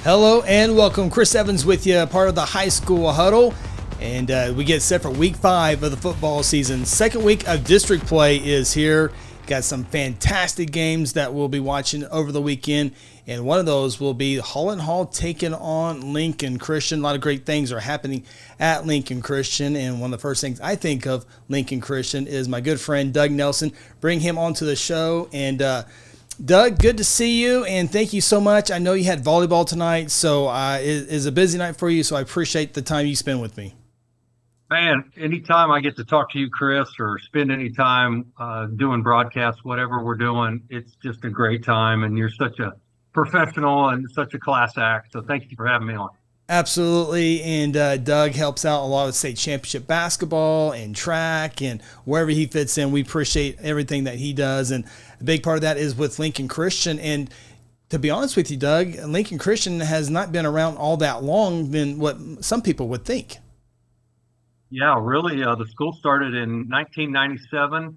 Hello and welcome. Chris Evans with you, part of the High School Huddle. And we get set for week 5 of the football season. Second week of district play is here. Got some fantastic games that we'll be watching over the weekend. And one of those will be Holland Hall taking on Lincoln Christian. A lot of great things are happening at Lincoln Christian. And one of the first things I think of Lincoln Christian is my good friend Doug Nelson. Bring him onto the show. And Doug, good to see you, and thank you so much. I know you had volleyball tonight, so it is a busy night for you, so I appreciate the time you spend with me. Man, anytime I get to talk to you, Chris, or spend any time doing broadcasts, whatever we're doing, it's just a great time, and you're such a professional and such a class act, so thank you for having me on. Absolutely, and Doug helps out a lot with state championship basketball and track and wherever he fits in. We appreciate everything that he does, and a big part of that is with Lincoln Christian. And to be honest with you, Doug, Lincoln Christian has not been around all that long than what some people would think. Yeah, really, the school started in 1997.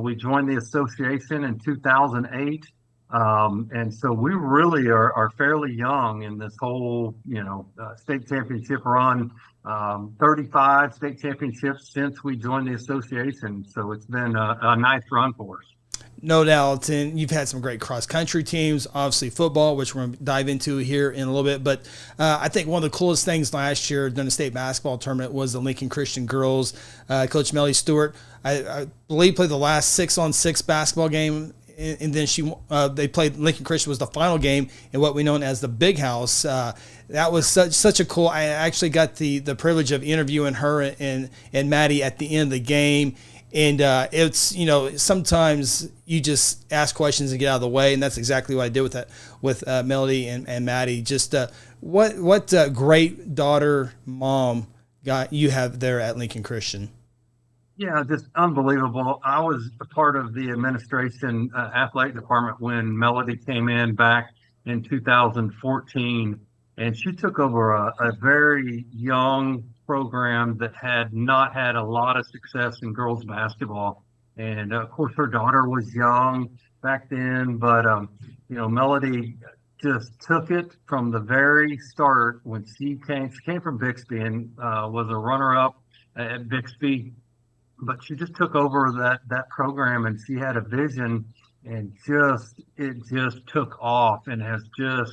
We joined the association in 2008. And so we really are fairly young in this whole, state championship run. 35 state championships since we joined the association. So it's been a nice run for us. No doubt. And you've had some great cross-country teams, obviously football, which we're going to dive into here in a little bit. But I think one of the coolest things last year during the state basketball tournament was the Lincoln Christian girls. Coach Melly Stewart, I believe, played the last 6-on-6 basketball game. And then they played Lincoln Christian was the final game in what we know as the Big House. That was such a cool. I actually got the privilege of interviewing her and Maddie at the end of the game. And it's, sometimes you just ask questions and get out of the way, and that's exactly what I did with Melody and Maddie. Just what great daughter, mom you have there at Lincoln Christian. Yeah, just unbelievable. I was a part of the administration athletic department when Melody came in back in 2014, and she took over a very young program that had not had a lot of success in girls basketball. And of course, her daughter was young back then, but Melody just took it from the very start when she came. She came from Bixby and was a runner-up at Bixby. But she just took over that program, and she had a vision, and it just took off, and has just,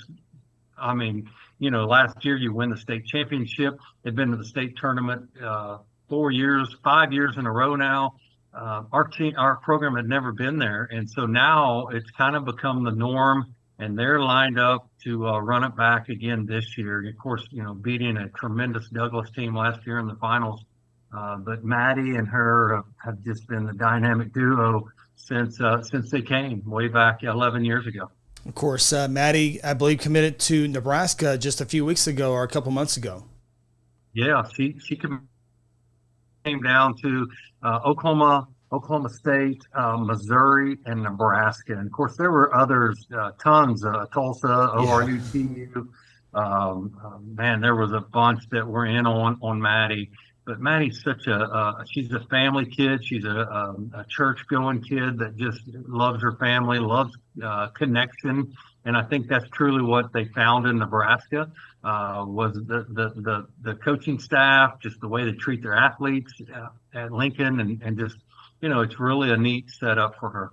last year you win the state championship. They've been to the state tournament 5 years in a row now. Our program had never been there, and so now it's kind of become the norm, and they're lined up to run it back again this year. Of course, beating a tremendous Douglas team last year in the finals. But Maddie and her have just been the dynamic duo since they came way back 11 years ago. Of course, Maddie, I believe, committed to Nebraska just a few weeks ago or a couple months ago. Yeah, she came down to Oklahoma State, Missouri, and Nebraska. And of course, there were others, tons, Tulsa, ORU, TU. Man, there was a bunch that were in on Maddie. But Maddie's she's a family kid. She's a church-going kid that just loves her family, loves connection. And I think that's truly what they found in Nebraska, was the coaching staff, just the way they treat their athletes at Lincoln. And just, it's really a neat setup for her.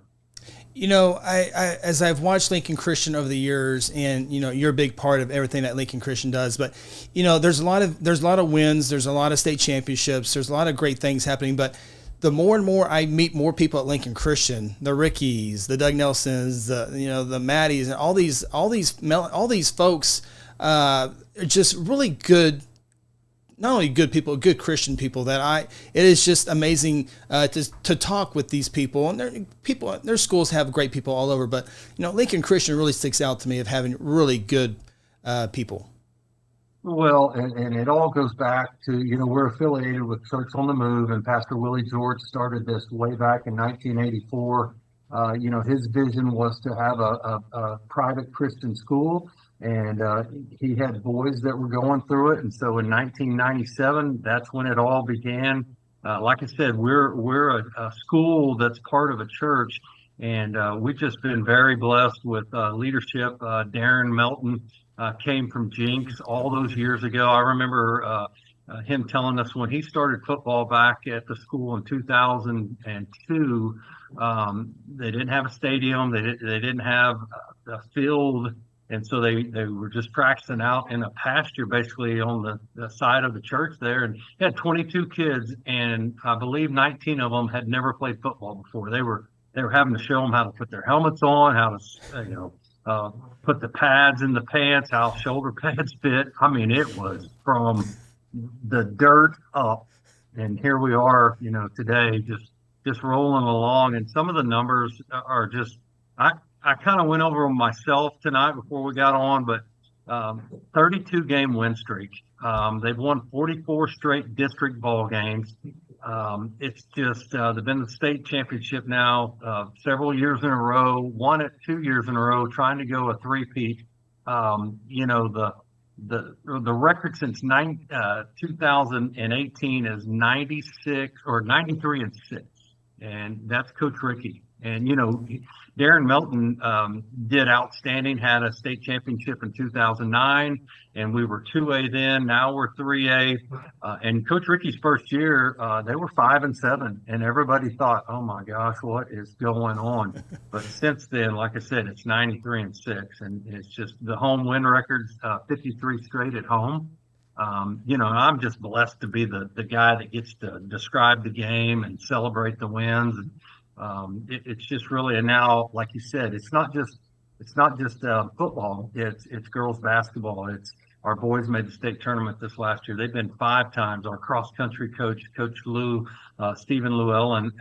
I as I've watched Lincoln Christian over the years, and you're a big part of everything that Lincoln Christian does, but there's a lot of wins, there's a lot of state championships, there's a lot of great things happening, but the more and more I meet more people at Lincoln Christian, the Rickies, the Doug Nelsons, the Maddies, and all these folks are just really good. Not only good people, good Christian people it is just amazing to talk with these people. And their schools have great people all over, but Lincoln Christian really sticks out to me of having really good people. Well, and it all goes back to, we're affiliated with Church on the Move, and Pastor Willie George started this way back in 1984. His vision was to have a private Christian school. And he had boys that were going through it. And so in 1997, that's when it all began. Like I said, we're a school that's part of a church. And we've just been very blessed with leadership. Darren Melton came from Jinx all those years ago. I remember him telling us when he started football back at the school in 2002, they didn't have a stadium, they didn't have a field, and so they were just practicing out in a pasture basically on the side of the church there. And he had 22 kids, and I believe 19 of them had never played football before. They were having to show them how to put their helmets on, how to put the pads in the pants, how shoulder pads fit. I mean, it was from the dirt up, and here we are, today, just rolling along. And some of the numbers are just, I kind of went over them myself tonight before we got on, but 32 game win streak. They've won 44 straight district ball games. It's just they've been in the state championship now several years in a row, won it 2 years in a row, trying to go a three-peat. The record since 2018 is 96 or 93-6, and that's Coach Ricky. And Darren Melton did outstanding, had a state championship in 2009, and we were 2A then. Now we're 3A. And Coach Ricky's first year, they were 5-7, and everybody thought, "Oh my gosh, what is going on?" But since then, like I said, it's 93-6, and it's just the home win records, 53 straight at home. I'm just blessed to be the guy that gets to describe the game and celebrate the wins. And it's just really, and now, like you said, it's not just football. It's girls basketball. It's our boys made the state tournament this last year. They've been 5 times. Our cross country coach, Coach Lou, Stephen Llewellyn,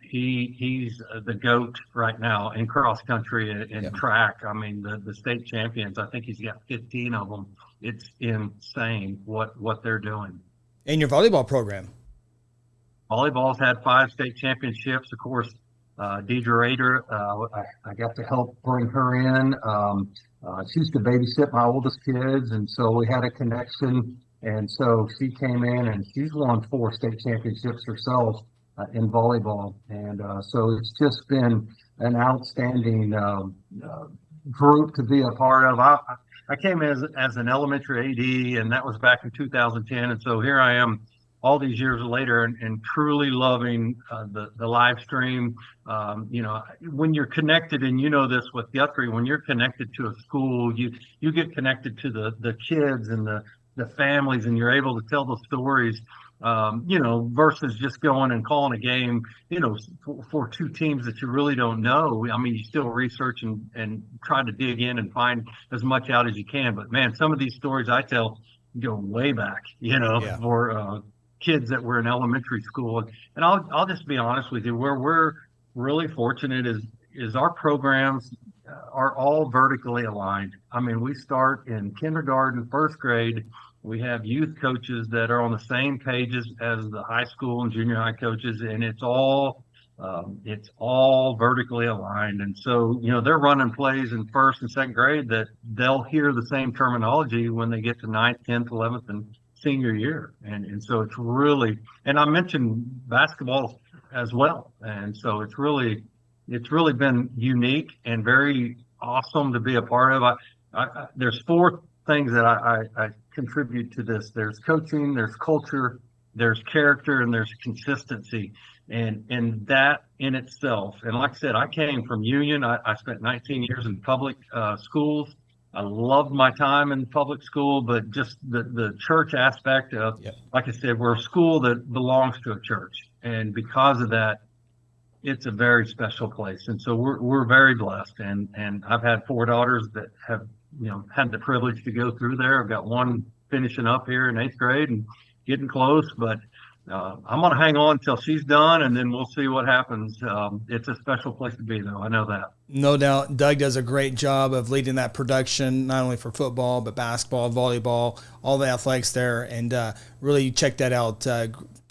he's the GOAT right now in cross country and track. I mean, the state champions. I think he's got 15 of them. It's insane what they're doing. And your volleyball program. Volleyball's had 5 state championships. Of course, Deidre Rader, I got to help bring her in. She used to babysit my oldest kids, and so we had a connection. And so she came in, and she's won 4 state championships herself in volleyball. And so it's just been an outstanding group to be a part of. I came as an elementary AD, and that was back in 2010. And so here I am all these years later, and truly loving the live stream. When you're connected, and this with Guthrie, when you're connected to a school, you get connected to the kids and the families, and you're able to tell the stories, versus just going and calling a game, for 2 teams that you really don't know. I mean, you still research and try to dig in and find as much out as you can. But man, some of these stories I tell go way back, for kids that were in elementary school. And I'll just be honest with you, where we're really fortunate is our programs are all vertically aligned. I mean, we start in kindergarten, 1st grade. We have youth coaches that are on the same pages as the high school and junior high coaches, and it's all vertically aligned. And so, they're running plays in 1st and 2nd grade that they'll hear the same terminology when they get to 9th, 10th, 11th, and senior year. And so it's really, and I mentioned basketball as well. And so it's really been unique and very awesome to be a part of. There's 4 things that I contribute to this. There's coaching, there's culture, there's character, and there's consistency. And that in itself, and like I said, I came from Union. I spent 19 years in public schools. I loved my time in public school, but just the church aspect of, like I said, we're a school that belongs to a church. And because of that, it's a very special place. And so we're very blessed. And I've had 4 daughters that have, had the privilege to go through there. I've got one finishing up here in 8th grade and getting close, but I'm going to hang on until she's done, and then we'll see what happens. It's a special place to be, though. I know that. No doubt. Doug does a great job of leading that production, not only for football, but basketball, volleyball, all the athletics there. And really check that out.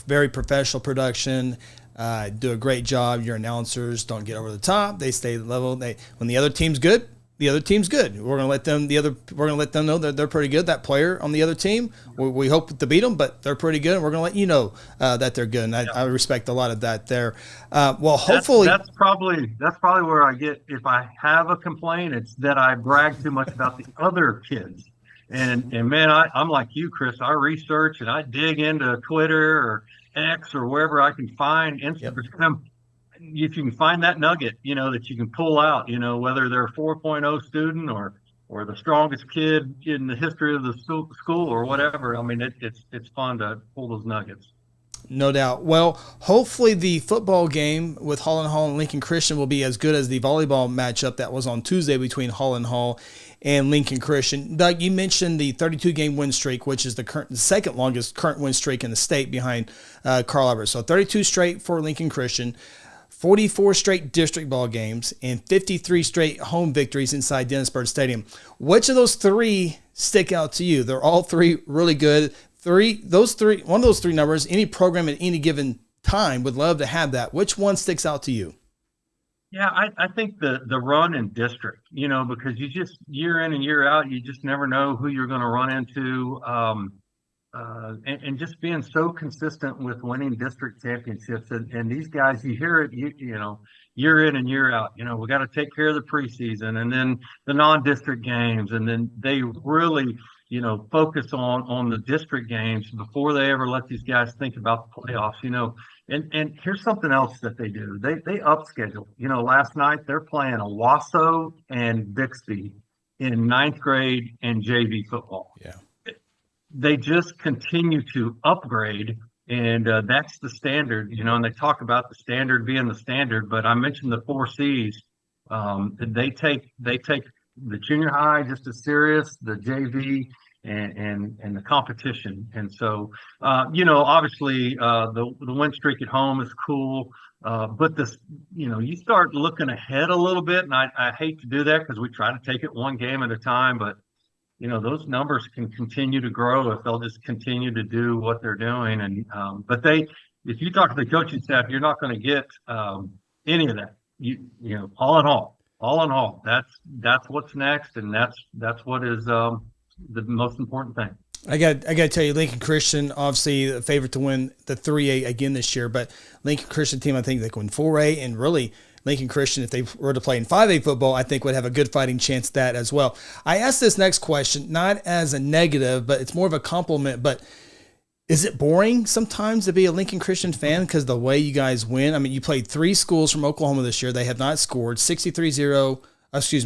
Very professional production. Do a great job. Your announcers don't get over the top. They stay level. When the other team's good, the other team's good. We're going to let them know that they're pretty good. That player on the other team, we hope to beat them, but they're pretty good. And we're going to let you know that they're good. And I respect a lot of that there. Well, hopefully that's probably where I get, if I have a complaint, it's that I brag too much about the other kids. And man, I'm like you, Chris. I research and I dig into Twitter or X or wherever I can find Instagram. Yep. If you can find that nugget, that you can pull out, whether they're a 4.0 student or the strongest kid in the history of the school or whatever. I mean, it's fun to pull those nuggets. No doubt. Well, hopefully the football game with Holland Hall and Lincoln Christian will be as good as the volleyball matchup that was on Tuesday between Holland Hall and Lincoln Christian. Doug, you mentioned the 32-game win streak, which is the second longest current win streak in the state behind Carl Albert. So 32 straight for Lincoln Christian. 44 straight district ball games, and 53 straight home victories inside Dennisburg Stadium. Which of those three stick out to you? They're all three really good. One of those three numbers, any program at any given time would love to have that. Which one sticks out to you? Yeah, I think the run in district, because you just year in and year out, you just never know who you're going to run into. And just being so consistent with winning district championships, and these guys, you hear it, year in and year out. We got to take care of the preseason, and then the non-district games, and then they really, focus on the district games before they ever let these guys think about the playoffs. And here's something else that they do. They up schedule. Last night they're playing Owasso and Bixby in 9th grade and JV football. Yeah. They just continue to upgrade, and that's the standard, and they talk about the standard being the standard, but I mentioned the 4 C's. They take the junior high just as serious, the JV and the competition. And so, obviously the win streak at home is cool. But this, you start looking ahead a little bit, and I hate to do that because we try to take it one game at a time, but those numbers can continue to grow if they'll just continue to do what they're doing. And but if you talk to the coaching staff, you're not going to get any of that. All in all, that's what's next, and that's what is the most important thing. I got to tell you, Lincoln Christian, obviously the favorite to win the 3A again this year, but Lincoln Christian team, I think they can win 4A, and really Lincoln Christian, if they were to play in 5A football, I think would have a good fighting chance at that as well. I asked this next question, not as a negative, but it's more of a compliment, but is it boring sometimes to be a Lincoln Christian fan because the way you guys win? I mean, you played 3 schools from Oklahoma this year. They have not scored. 63-0,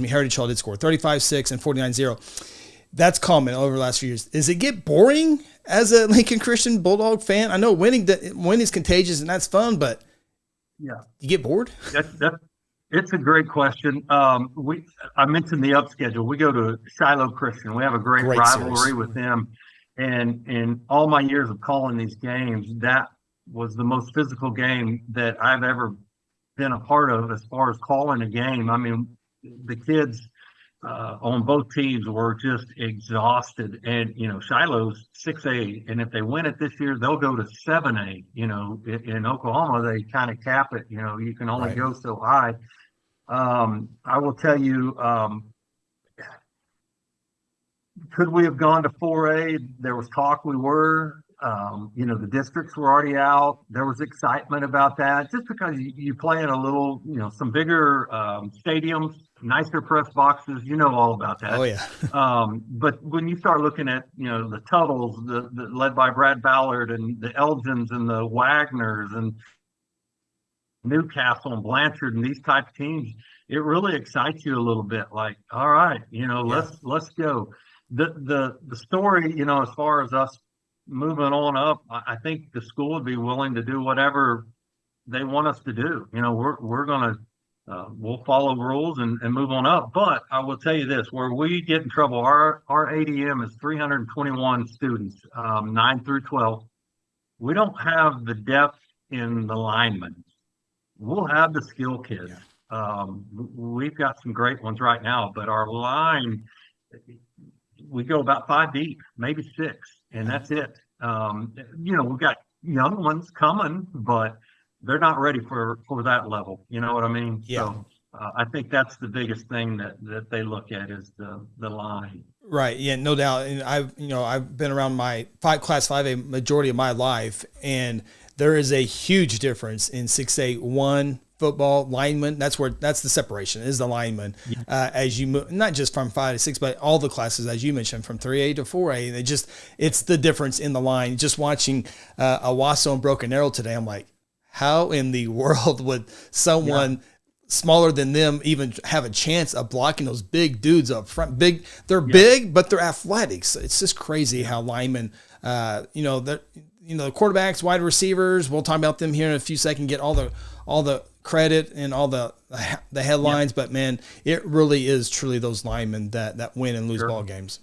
Heritage Hall did score 35-6 and 49-0. That's common over the last few years. Does it get boring as a Lincoln Christian Bulldog fan? I know winning is contagious and that's fun, but yeah, you get bored? It's a great question. I mentioned the up schedule. We go to Shiloh Christian. We have a great rivalry series with them. And in all my years of calling these games, that was the most physical game that I've ever been a part of as far as calling a game. I mean, the kids on both teams were just exhausted. And, Shiloh's 6A. And if they win it this year, they'll go to 7A. In Oklahoma, they kind of cap it. You can only go so high. I will tell you, could we have gone to 4A? There was talk we were. The districts were already out. There was excitement about that just because you play in a little, some bigger stadiums, nicer press boxes, all about that. Oh, yeah. But when you start looking at, the Tuttles, the led by Brad Ballard, and the Elgins and the Wagners and Newcastle and Blanchard and these type of teams, it really excites you a little bit. Like, all right, let's go. The story, as far as us moving on up, I think the school would be willing to do whatever they want us to do. We're gonna we'll follow rules and move on up. But I will tell you this: where we get in trouble, our ADM is 321 students, 9 through 12. We don't have the depth in the linemen. We'll have the skill kids. Yeah. We've got some great ones right now, but our line, we go about 5 deep, maybe 6, and that's it. We've got young ones coming, but they're not ready for that level. You know what I mean? Yeah. I think that's the biggest thing that they look at is the line. Right. Yeah, no doubt. And I've been around my class 5A majority of my life, and there is a huge difference in 6A1 football lineman. That's the separation is the lineman. Yeah. As you move, not just from 5 to 6, but all the classes, as you mentioned, from 3A to 4A. It's the difference in the line. Just watching Owasso and Broken Arrow today, I'm like, how in the world would someone smaller than them even have a chance of blocking those big dudes up front? They're big, but they're athletic. So it's just crazy how linemen, the quarterbacks, wide receivers, we'll talk about them here in a few seconds, get all the credit and all the headlines. But man, it really is truly those linemen that win and lose ball games.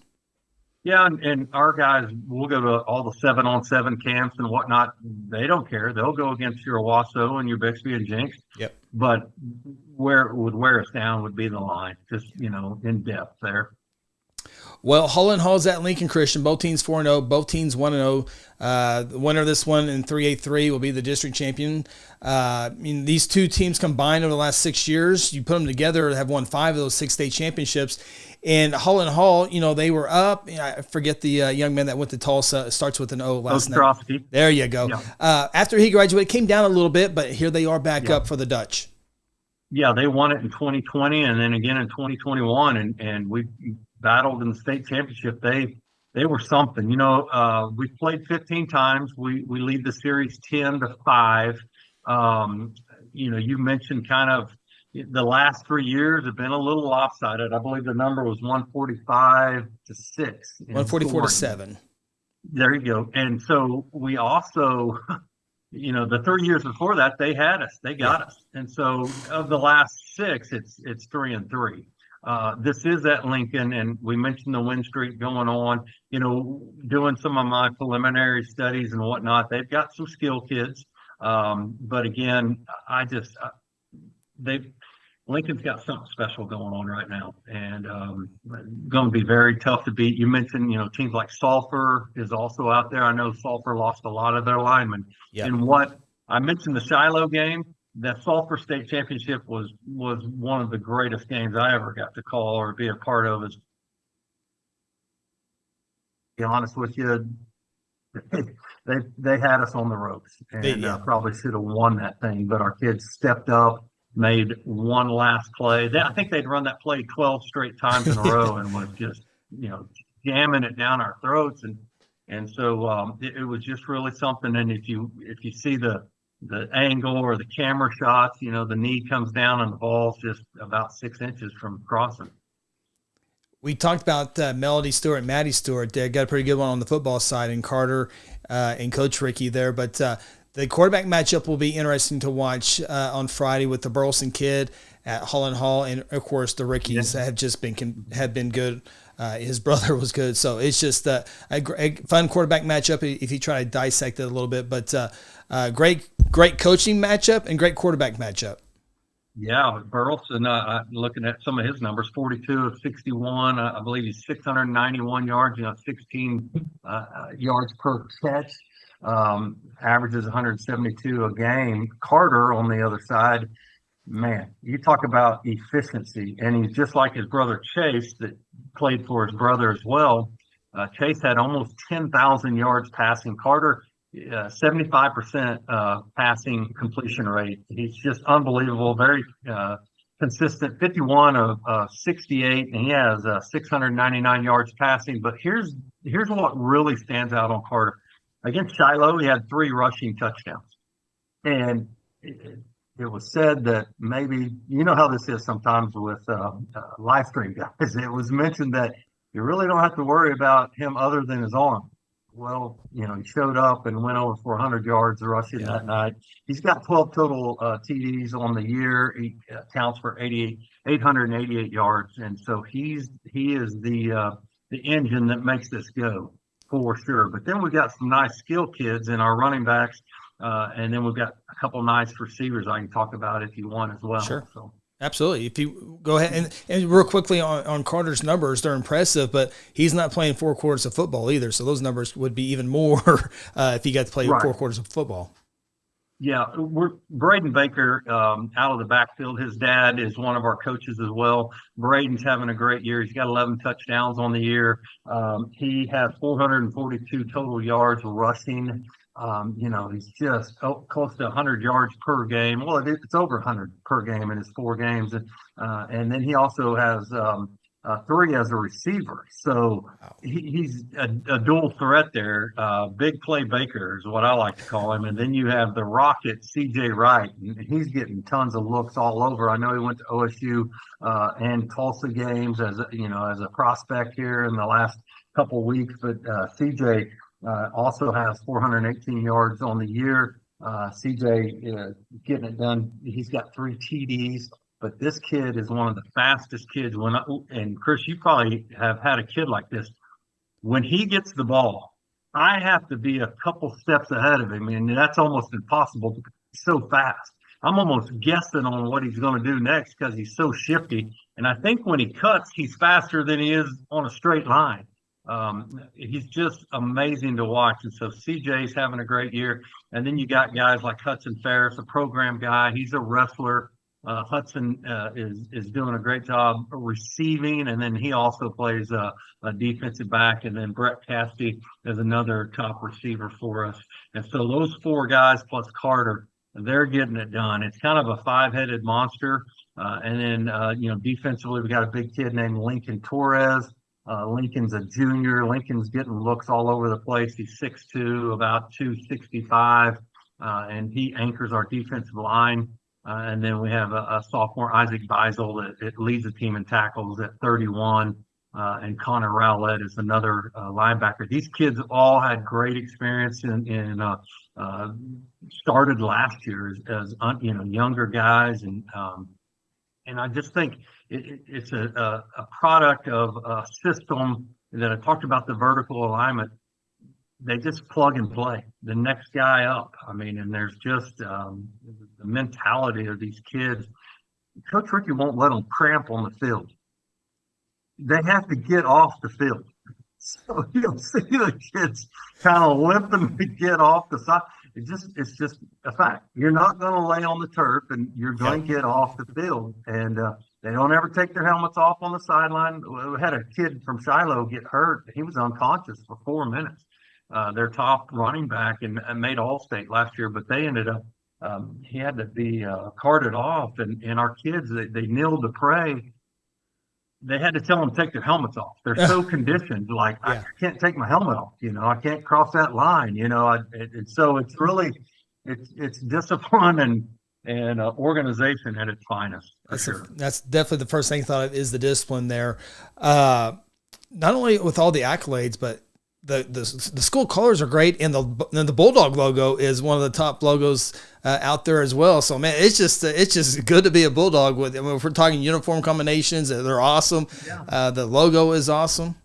Yeah, and our guys will go to all the 7-on-7 camps and whatnot. They don't care. They'll go against your Owasso and your Bixby and Jinx. Yep. But where it would wear us down would be the line, just, in depth there. Well, Holland Hall's at Lincoln Christian. Both teams 4-0. Both teams 1-0. The winner of this one in 3A3 will be the district champion. These two teams combined over the last 6 years, you put them together, have won 5 of those 6 state championships. And Holland Hall, they were up. I forget the young man that went to Tulsa. It starts with an O last night. There you go. Yeah. After he graduated, came down a little bit, but here they are back up for the Dutch. Yeah, they won it in 2020 and then again in 2021, and we battled in the state championship. They were something. We played 15 times. We lead the series 10-5. You mentioned kind of the last 3 years have been a little lopsided. I believe the number was 145-6. 144-7. There you go. And so we also, the 3 years before that, they had us. They got us. And so of the last 6, it's 3-3. This is at Lincoln, and we mentioned the win streak going on. Doing some of my preliminary studies and whatnot, they've got some skill kids. But again, Lincoln's got something special going on right now, and going to be very tough to beat. You mentioned, teams like Sulphur is also out there. I know Sulphur lost a lot of their linemen. Yep. And what I mentioned, the Shiloh game, that Sulphur State Championship was one of the greatest games I ever got to call or be a part of. To be honest with you, they had us on the ropes, and probably should have won that thing. But our kids stepped up, made one last play. I think they'd run that play 12 straight times in a row and was just, jamming it down our throats. And so it was just really something. And if you see the angle or the camera shots, the knee comes down and the ball's just about 6 inches from crossing. We talked about Melody Stewart and Maddie Stewart. They got a pretty good one on the football side, and Carter and Coach Ricky there. But the quarterback matchup will be interesting to watch on Friday with the Burleson kid at Holland Hall, and of course the Rickies have been good. His brother was good, so it's just a fun quarterback matchup if you try to dissect it a little bit. But great coaching matchup and great quarterback matchup. Yeah, Burleson, looking at some of his numbers, 42 of 61. I believe he's 691 yards, 16 yards per catch. Averages 172 a game. Carter on the other side, man, you talk about efficiency, and he's just like his brother Chase that played for his brother as well. Chase had almost 10,000 yards passing. Carter, 75% passing completion rate. He's just unbelievable, very consistent, 51 of 68, and he has 699 yards passing. But here's what really stands out on Carter. Against Shiloh, he had 3 rushing touchdowns. And it was said that maybe, how this is sometimes with live stream guys. It was mentioned that you really don't have to worry about him other than his arm. Well, he showed up and went over for 100 yards rushing that night. He's got 12 total TDs on the year. He counts for 888 yards. And so he is the engine that makes this go. For sure. But then we've got some nice skill kids in our running backs. And then we've got a couple nice receivers I can talk about if you want as well. Sure. So. Absolutely. If you go ahead and real quickly on Carter's numbers, they're impressive, but he's not playing 4 quarters of football either. So those numbers would be even more if he got to play 4 quarters of football. Yeah, we're Braden Baker out of the backfield. His dad is one of our coaches as well. Braden's having a great year. He's got 11 touchdowns on the year. He has 442 total yards rushing. He's just close to 100 yards per game. Well, it's over 100 per game in his 4 games. And then he also has 3 as a receiver. So he's a dual threat there. Big play Baker is what I like to call him. And then you have the Rocket, C.J. Wright, and he's getting tons of looks all over. I know he went to OSU and Tulsa games as a prospect here in the last couple of weeks. But C.J. Also has 418 yards on the year. CJ getting it done. He's got 3 TDs. But this kid is one of the fastest kids. And Chris, you probably have had a kid like this. When he gets the ball, I have to be a couple steps ahead of him, and that's almost impossible because he's so fast. I'm almost guessing on what he's going to do next because he's so shifty. And I think when he cuts, he's faster than he is on a straight line. He's just amazing to watch. And so CJ's having a great year. And then you got guys like Hudson Ferris, a program guy. He's a wrestler. Hudson is doing a great job receiving, and then he also plays a defensive back. And then Brett Cassidy is another top receiver for us. And so those 4 guys plus Carter, they're getting it done. It's kind of a 5-headed monster. And then defensively, we got a big kid named Lincoln Torres. Lincoln's a junior. Lincoln's getting looks all over the place. He's 6'2", about 265, and he anchors our defensive line. And then we have a sophomore, Isaac Beisel, that leads the team in tackles at 31. And Connor Rowlett is another linebacker. These kids all had great experience and started last year as younger guys. And I just think it's a product of a system that I talked about, the vertical alignment. They just plug and play the next guy up. I mean, and there's just the mentality of these kids. Coach Ricky won't let them cramp on the field. They have to get off the field. So you'll see the kids kind of limping to get off the side. It's just a fact. You're not going to lay on the turf, and you're going to get off the field. And they don't ever take their helmets off on the sideline. We had a kid from Shiloh get hurt. He was unconscious for 4 minutes. Their top running back and made All-State last year, but they ended up he had to be carted off, and our kids they kneeled to pray. They had to tell them to take their helmets off. They're so conditioned, like I can't take my helmet off. I can't cross that line. So it's really it's discipline and organization at its finest. That's definitely the first thing I thought of is the discipline there. Not only with all the accolades, but the school colors are great, and the Bulldog logo is one of the top logos out there as well. So man, it's just good to be a Bulldog with. I mean, if we're talking uniform combinations, they're awesome. Yeah. The logo is awesome.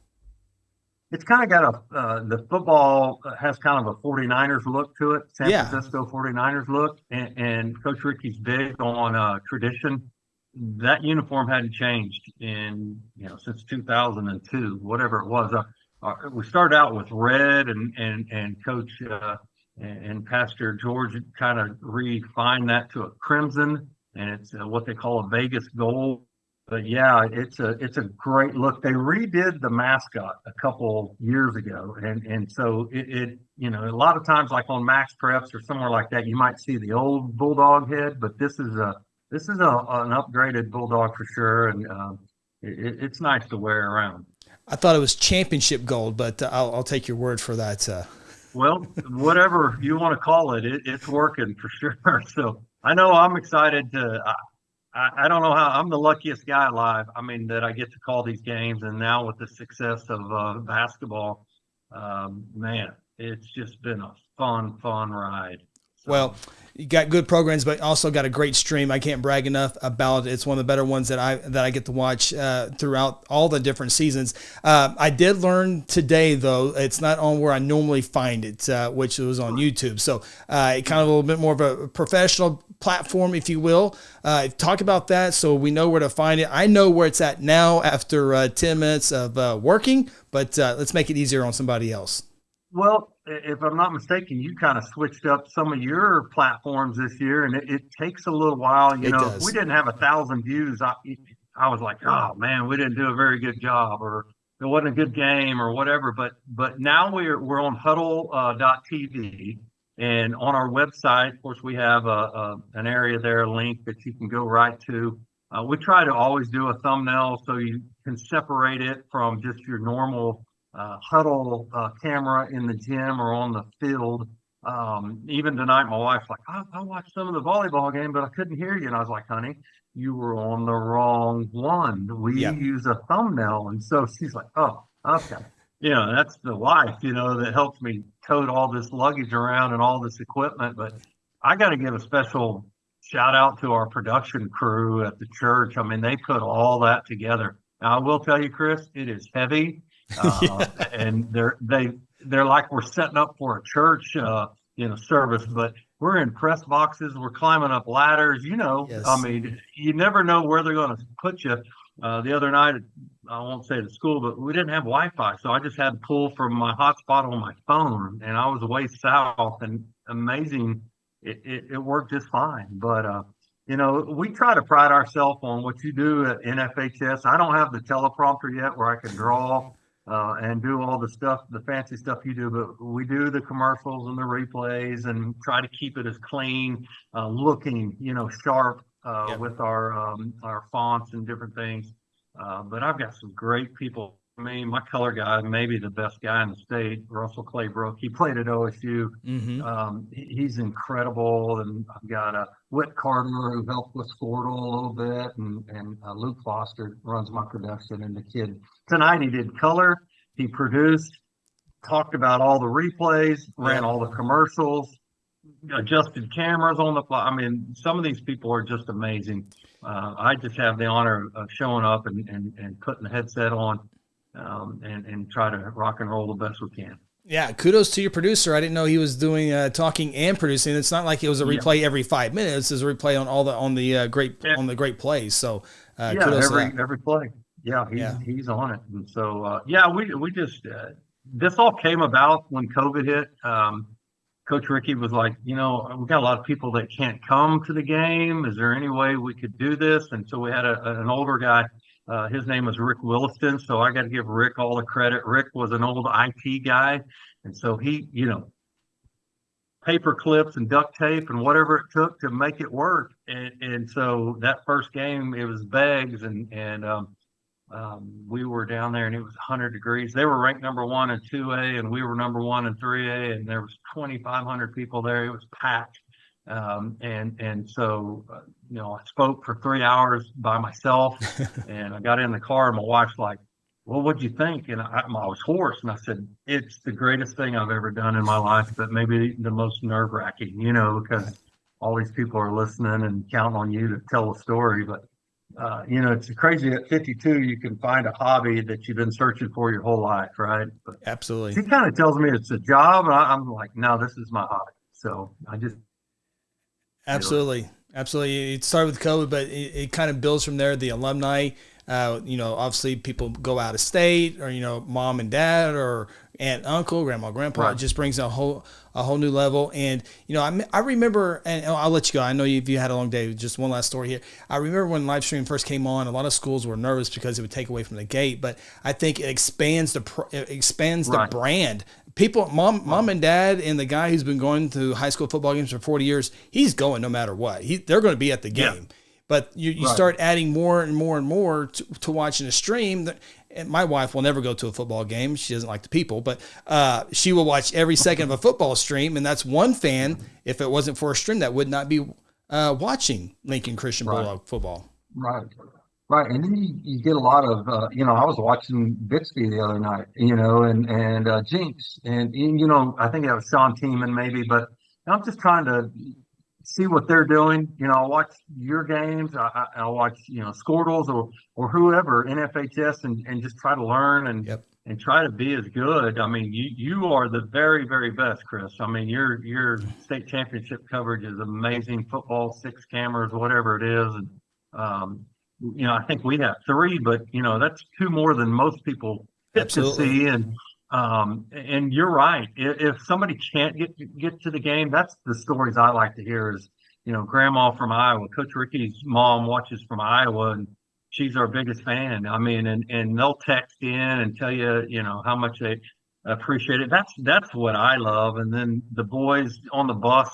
It's kind of got the football has kind of a 49ers look to it, San Francisco 49ers look, and Coach Ricky's big on tradition. That uniform hadn't changed in since 2002, whatever it was. We started out with red, and Coach and Pastor George kind of refined that to a crimson, and it's what they call a Vegas gold. But yeah, it's a great look. They redid the mascot a couple years ago, and so it a lot of times, like on Max Preps or somewhere like that, you might see the old Bulldog head, but this is an upgraded Bulldog for sure, and it's nice to wear around. I thought it was championship gold, but I'll take your word for that. Well, whatever you want to call it, it's working for sure. So I know I'm excited to. I don't know how I'm the luckiest guy alive. I mean, that I get to call these games, and now with the success of basketball, man, it's just been a fun ride. So. Well, you got good programs, but also got a great stream. I can't brag enough about it. It's one of the better ones that I get to watch throughout all the different seasons. I did learn today, though, it's not on where I normally find it, which was on YouTube. So kind of a little bit more of a professional platform, if you will. Talk about that so we know where to find it. I know where it's at now after 10 minutes of working, but let's make it easier on somebody else. Well, if I'm not mistaken, you kind of switched up some of your platforms this year, and it takes a little while. It If we does. didn't have 1,000 views, I was like, oh man, we didn't do a very good job, or it wasn't a good game, or whatever. But now we're on Huddle TV, and on our website, of course, we have an area there, a link that you can go right to. We try to always do a thumbnail so you can separate it from just your normal huddle camera in the gym or on the field. Even tonight, my wife's like, I watched some of the volleyball game, but I couldn't hear you. And I was like, honey, you were on the wrong one. We Yeah. use a thumbnail. And so she's like, oh, okay. That's the life, that helps me tote all this luggage around and all this equipment. But I got to give a special shout out to our production crew at the church. I mean, they put all that together. Now, I will tell you, Chris, it is heavy. Yeah. And they're like we're setting up for a church service, but we're in press boxes, we're climbing up ladders. I Yes. mean, you never know where they're going to put you. The other night, I won't say the school, but we didn't have Wi-Fi, so I just had to pull from my hotspot on my phone, and I was way south. And amazing, it worked just fine. But we try to pride ourselves on what you do at NFHS. I don't have the teleprompter yet where I can draw and do all the stuff, the fancy stuff you do, but we do the commercials and the replays and try to keep it as clean, looking, sharp Yep. with our fonts and different things. But I've got some great people. I mean, my color guy, maybe the best guy in the state, Russell Claybrook. He played at OSU. Mm-hmm. He's incredible. And I've got Whit Carter who helped with Squirtle a little bit, and Luke Foster runs my production. And the kid tonight, he did color, he produced, talked about all the replays, ran Yep. all the commercials, adjusted cameras on the fly. I mean, some of these people are just amazing. I just have the honor of showing up and putting the headset on and try to rock and roll the best we can. Yeah, kudos to your producer. I didn't know he was doing talking and producing. It's not like it was a replay every 5 minutes. It's a replay on all the on the great plays. So kudos to that. Every play. Yeah, Yeah. he's on it. And so we just this all came about when COVID hit. Coach Ricky was like, we got a lot of people that can't come to the game. Is there any way we could do this? And so we had an older guy. His name was Rick Williston. So I got to give Rick all the credit. Rick was an old IT guy. And so he, paper clips and duct tape and whatever it took to make it work. And so that first game, it was Beggs and we were down there and it was 100 degrees. They were ranked number 1 in 2A and we were number 1 in 3A, and there was 2,500 people there. It was packed. So I spoke for 3 hours by myself, and I got in the car and my wife's like, well, what'd you think? And I was hoarse, and I said, it's the greatest thing I've ever done in my life, but maybe the most nerve wracking, because all these people are listening and counting on you to tell a story. But it's crazy at 52, you can find a hobby that you've been searching for your whole life, right? But Absolutely. she kind of tells me it's a job, and I'm like, no, this is my hobby. So I just Absolutely. Absolutely. It started with COVID, but it kind of builds from there. The alumni, obviously people go out of state, or, mom and dad or aunt, uncle, grandma, grandpa. Right. It just brings a whole new level. And, I remember, and I'll let you go. I know if you had a long day, just one last story here. I remember when live stream first came on, a lot of schools were nervous because it would take away from the gate, but I think it expands the brand. People, mom and dad, and the guy who's been going to high school football games for 40 years, he's going no matter what. They're going to be at the game. Yeah. But you start adding more and more and more to watching a stream. And my wife will never go to a football game. She doesn't like the people, but she will watch every second of a football stream. And that's one fan, if it wasn't for a stream, that would not be watching Lincoln Christian Bulldog football. Right. Right. And then you get a lot of, I was watching Bixby the other night, and Jinx. And, I think that was Sean Tiemann maybe, but I'm just trying to see what they're doing. I watch your games. I watch, Squirtles or whoever, NFHS, and just try to learn and try to be as good. I mean, you are the very, very best, Chris. I mean, your state championship coverage is amazing. Football, 6 cameras, whatever it is. And, I think we have 3, but that's 2 more than most people get to see. And And you're right. If somebody can't get to the game, that's the stories I like to hear. Is Grandma from Iowa, Coach Ricky's mom watches from Iowa, and she's our biggest fan. I mean, and they'll text in and tell you, how much they appreciate it. That's what I love. And then the boys on the bus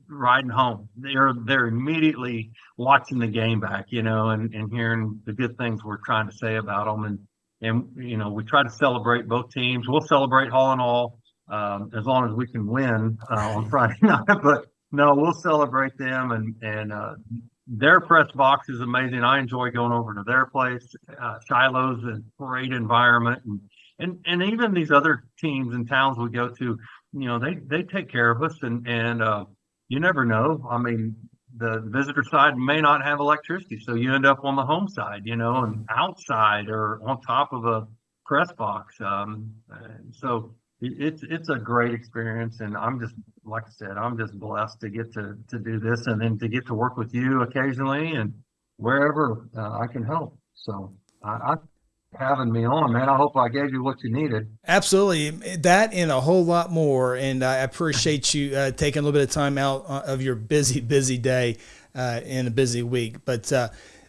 riding home, they're immediately watching the game back, and hearing the good things we're trying to say about them. And we try to celebrate both teams. We'll celebrate Holland Hall as long as we can win on Friday night. But no, we'll celebrate them, and their press box is amazing. I enjoy going over to their place. Shiloh's a great environment, and even these other teams and towns we go to, they take care of us, and you never know. I mean, the visitor side may not have electricity, so you end up on the home side, and outside or on top of a press box. So it's a great experience, and I'm just, like I said, I'm just blessed to get to do this, and then to get to work with you occasionally and wherever I can help. So I having me on, man. I hope I gave you what you needed. Absolutely. That and a whole lot more. And I appreciate you taking a little bit of time out of your busy, busy day in a busy week. But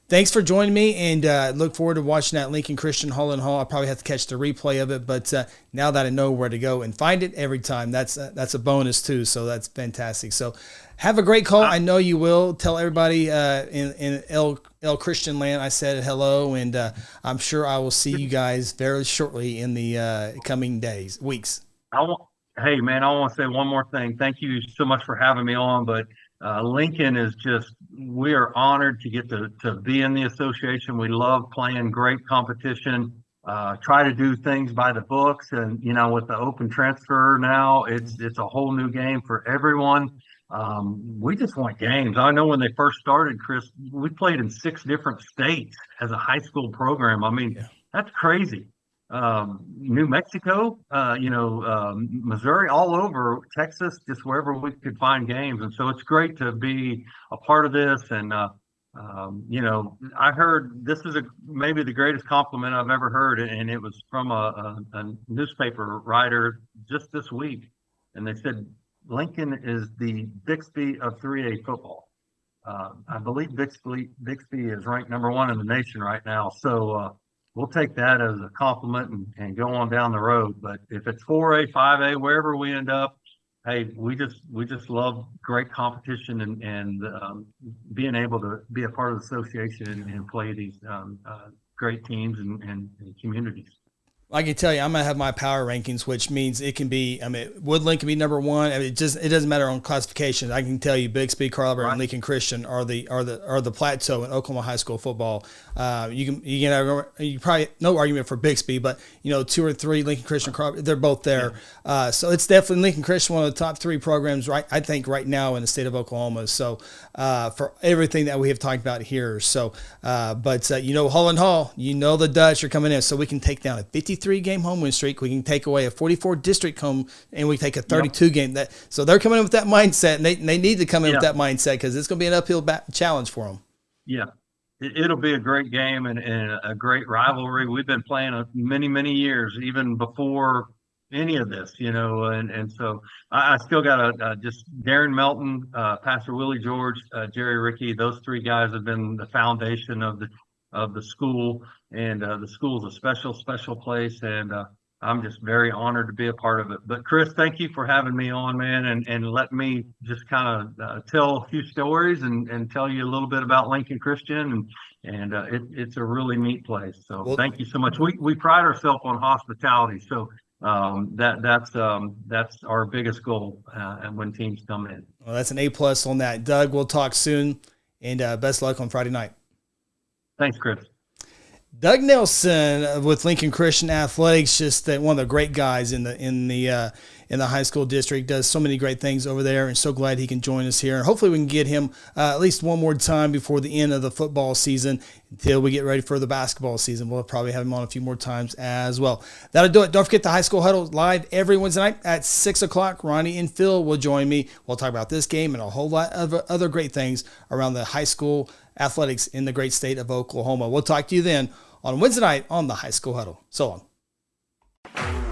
thanks for joining me, and look forward to watching that Lincoln Christian Holland Hall. I'll probably have to catch the replay of it, but now that I know where to go and find it every time, that's a bonus too. So that's fantastic. So have a great call. I know you will. Tell everybody in El Christian land I said hello, and I'm sure I will see you guys very shortly in the coming weeks. Hey, man, I want to say one more thing. Thank you so much for having me on, but Lincoln is we are honored to get to be in the association. We love playing great competition, try to do things by the books, and, with the open transfer now, it's a whole new game for everyone. We just want games. I know when they first started, Chris, we played in 6 different states as a high school program. I mean, That's crazy. New Mexico, Missouri, all over, Texas, just wherever we could find games. And so it's great to be a part of this. And, I heard this is maybe the greatest compliment I've ever heard. And it was from a newspaper writer just this week. And they said, Lincoln is the Bixby of 3A football. I believe Bixby is ranked number 1 in the nation right now. So we'll take that as a compliment and go on down the road. But if it's 4A, 5A, wherever we end up, hey, we just love great competition and being able to be a part of the association and play these great teams and communities. I can tell you, I'm gonna have my power rankings, which means it can be. I mean, Woodland can be number 1. I mean, it doesn't matter on classification. I can tell you, Bixby, Carver, and Lincoln Christian are the plateau in Oklahoma high school football. You probably no argument for Bixby, but 2 or 3 Lincoln Christian, Carver, they're both there. Yeah. So it's definitely Lincoln Christian, one of the top 3 programs, right? I think right now in the state of Oklahoma. So for everything that we have talked about here. So, but Holland Hall, the Dutch are coming in, so we can take down a 53-game home win streak. We can take away a 44 district home, and we take a 32 game. So they're coming in with that mindset, and they need to come in with that mindset, because it's going to be an uphill challenge for them. Yeah, it'll be a great game and a great rivalry. We've been playing many, many years, even before any of this, and so I still got just Darren Melton, Pastor Willie George, Jerry Rickey. Those 3 guys have been the foundation of the school, and the school is a special place, and I'm just very honored to be a part of it. But Chris, thank you for having me on, man, and let me just kind of tell a few stories and tell you a little bit about Lincoln Christian, and it's a really neat place. So thank you so much. We pride ourselves on hospitality, so that's our biggest goal, and when teams come in. Well, that's an A+ on that. Doug, we'll talk soon, and best luck on Friday night. Thanks, Chris. Doug Nelson with Lincoln Christian Athletics, just one of the great guys in the high school district, does so many great things over there, and so glad he can join us here. And hopefully we can get him at least one more time before the end of the football season until we get ready for the basketball season. We'll probably have him on a few more times as well. That'll do it. Don't forget the High School Huddle live every Wednesday night at 6 o'clock. Ronnie and Phil will join me. We'll talk about this game and a whole lot of other great things around the high school athletics in the great state of Oklahoma. We'll talk to you then on Wednesday night on the High School Huddle. So long.